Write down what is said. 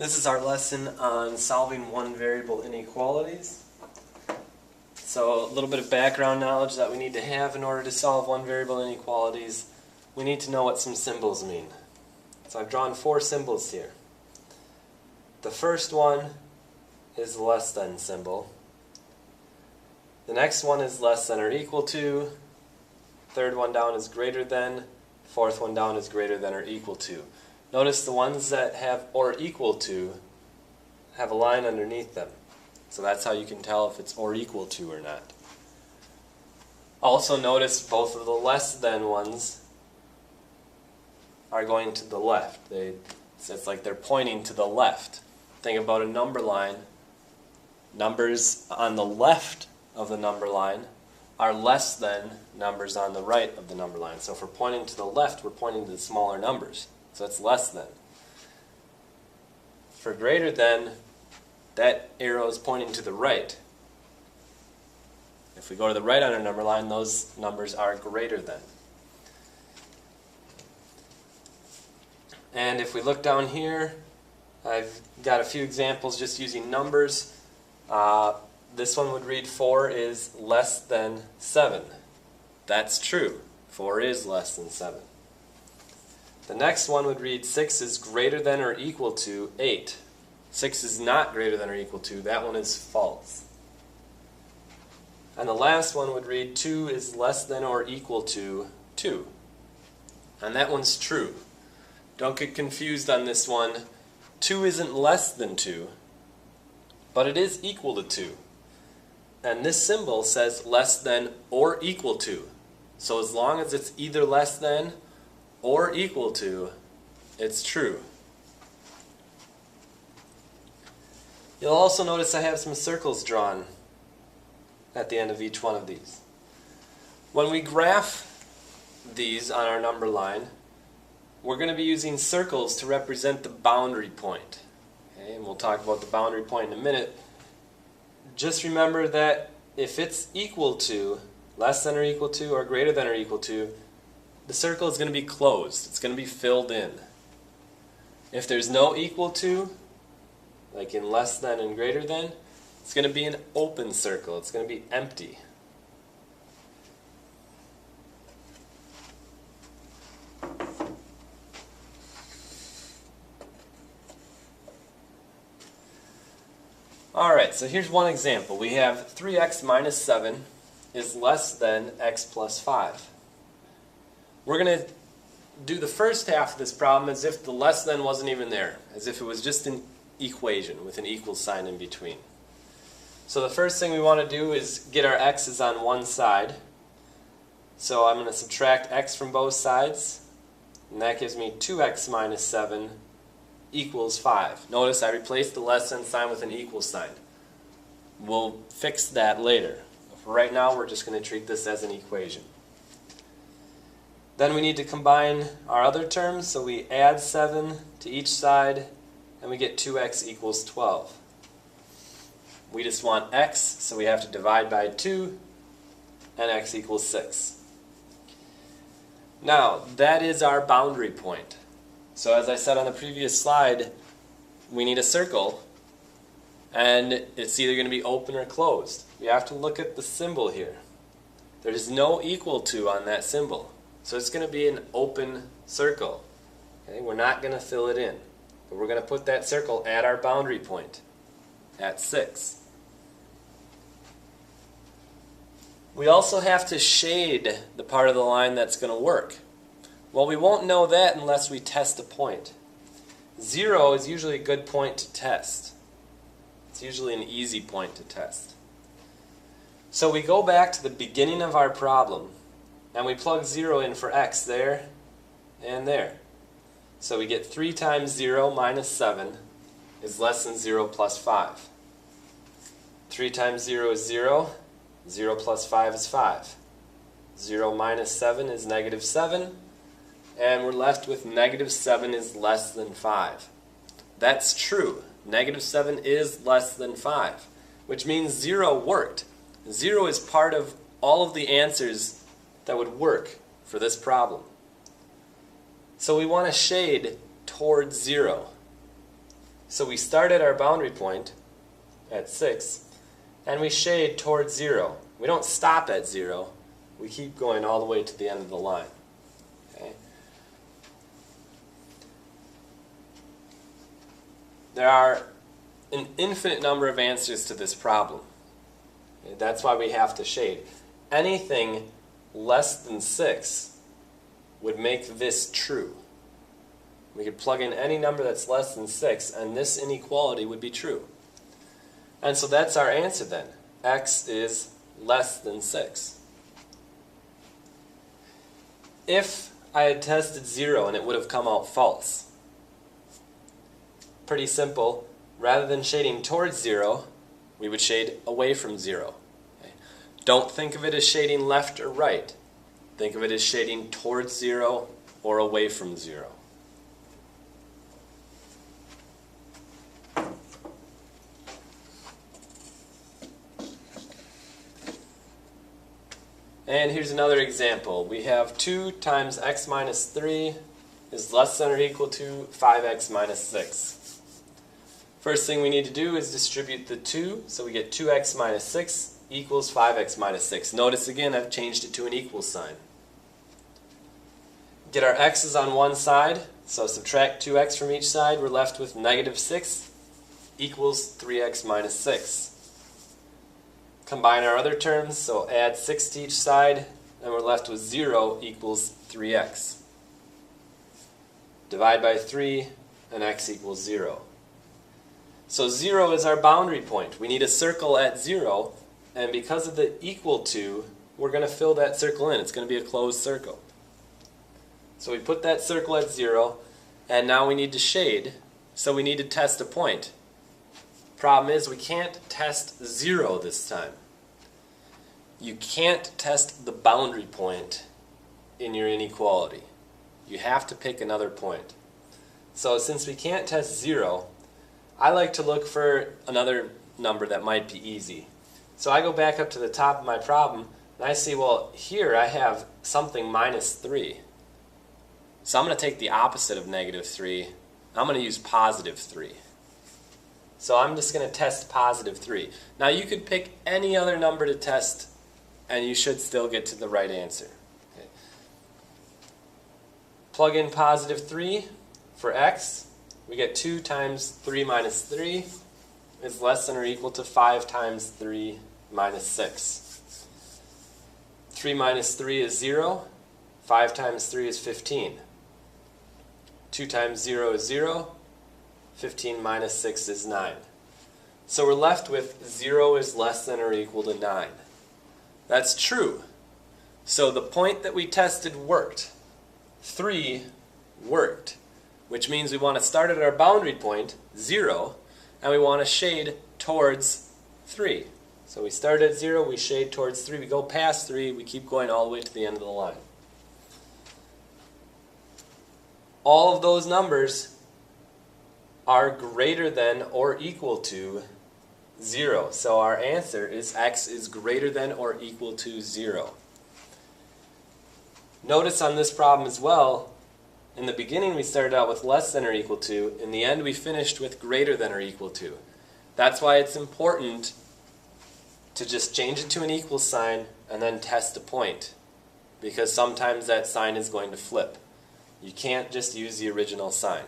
This is our lesson on solving one variable inequalities. So a little bit of background knowledge that we need to have in order to solve one variable inequalities. We need to know what some symbols mean. So I've drawn four symbols here. The first one is the less than symbol. The next one is less than or equal to. Third one down is greater than. Fourth one down is greater than or equal to. Notice the ones that have or equal to have a line underneath them. So that's how you can tell if it's or equal to or not. Also notice both of the less than ones are going to the left. It's like they're pointing to the left. Think about a number line. Numbers on the left of the number line are less than numbers on the right of the number line. So if we're pointing to the left, we're pointing to the smaller numbers. So it's less than. For greater than, that arrow is pointing to the right. If we go to the right on our number line, those numbers are greater than. And if we look down here, I've got a few examples just using numbers. This one would read 4 is less than 7. That's true. 4 is less than 7. The next one would read 6 is greater than or equal to 8. 6 is not greater than or equal to. That one is false. And the last one would read 2 is less than or equal to 2. And that one's true. Don't get confused on this one. 2 isn't less than 2, but it is equal to 2. And this symbol says less than or equal to. So as long as it's either less than or equal to, it's true. You'll also notice I have some circles drawn at the end of each one of these. When we graph these on our number line, we're going to be using circles to represent the boundary point. Okay, and we'll talk about the boundary point in a minute. Just remember that if it's equal to, less than or equal to, or greater than or equal to, the circle is going to be closed. It's going to be filled in. If there's no equal to, like in less than and greater than, it's going to be an open circle. It's going to be empty. Alright, so here's one example. We have 3x minus 7 is less than x plus 5. We're going to do the first half of this problem as if the less than wasn't even there, as if it was just an equation with an equal sign in between. So the first thing we want to do is get our x's on one side. So I'm going to subtract x from both sides, and that gives me 2x minus 7 equals 5. Notice I replaced the less than sign with an equal sign. We'll fix that later. For right now, we're just going to treat this as an equation. Then we need to combine our other terms, so we add 7 to each side, and we get 2x equals 12. We just want x, so we have to divide by 2, and x equals 6. Now, that is our boundary point. So as I said on the previous slide, we need a circle, and it's either going to be open or closed. We have to look at the symbol here. There's no equal to on that symbol. So it's going to be an open circle. Okay? We're not going to fill it in. But we're going to put that circle at our boundary point, at 6. We also have to shade the part of the line that's going to work. Well, we won't know that unless we test a point. 0 is usually a good point to test. It's usually an easy point to test. So we go back to the beginning of our problem, and we plug 0 in for x there and there. So we get 3 times 0 minus 7 is less than 0 plus 5. 3 times 0 is 0. 0 plus 5 is 5. 0 minus 7 is negative 7. And we're left with negative 7 is less than 5. That's true. Negative 7 is less than 5, which means 0 worked. 0 is part of all of the answers that would work for this problem. So we want to shade towards 0. So we start at our boundary point at 6, and we shade towards 0. We don't stop at 0. We keep going all the way to the end of the line. Okay? There are an infinite number of answers to this problem. Okay? That's why we have to shade. Anything less than 6 would make this true. We could plug in any number that's less than 6, and this inequality would be true. And so that's our answer then. X is less than 6. If I had tested 0 and it would have come out false. Pretty simple. Rather than shading towards 0, we would shade away from 0. Okay? Don't think of it as shading left or right. Think of it as shading towards 0 or away from 0. And here's another example. We have 2 times x minus 3 is less than or equal to 5x minus 6. First thing we need to do is distribute the 2, so we get 2x minus 6 equals 5x minus 6. Notice again I've changed it to an equal sign. Get our x's on one side, so subtract 2x from each side. We're left with negative 6 equals 3x minus 6. Combine our other terms, so add 6 to each side, and we're left with 0 equals 3x. Divide by 3, and x equals 0. So 0 is our boundary point. We need a circle at 0, and because of the equal to, we're going to fill that circle in. It's going to be a closed circle. So we put that circle at 0, and now we need to shade, so we need to test a point. Problem is we can't test 0 this time. You can't test the boundary point in your inequality. You have to pick another point. So since we can't test 0, I like to look for another number that might be easy. So I go back up to the top of my problem and I see, well, here I have something minus 3. So I'm going to take the opposite of negative 3. I'm going to use positive 3. So I'm just going to test positive 3. Now you could pick any other number to test and you should still get to the right answer. Okay. Plug in positive 3 for x. We get 2 times 3 minus 3 is less than or equal to 5 times 3 minus 6. 3 minus 3 is 0. 5 times 3 is 15. 2 times 0 is 0. 15 minus 6 is 9. So we're left with 0 is less than or equal to 9. That's true. So the point that we tested worked. 3 worked, which means we want to start at our boundary point, 0, and we want to shade towards 3. So we start at 0, we shade towards 3, we go past 3, we keep going all the way to the end of the line. All of those numbers are greater than or equal to 0. So our answer is x is greater than or equal to 0. Notice on this problem as well, in the beginning we started out with less than or equal to. In the end we finished with greater than or equal to. That's why it's important to just change it to an equal sign and then test a point. Because sometimes that sign is going to flip. You can't just use the original sign.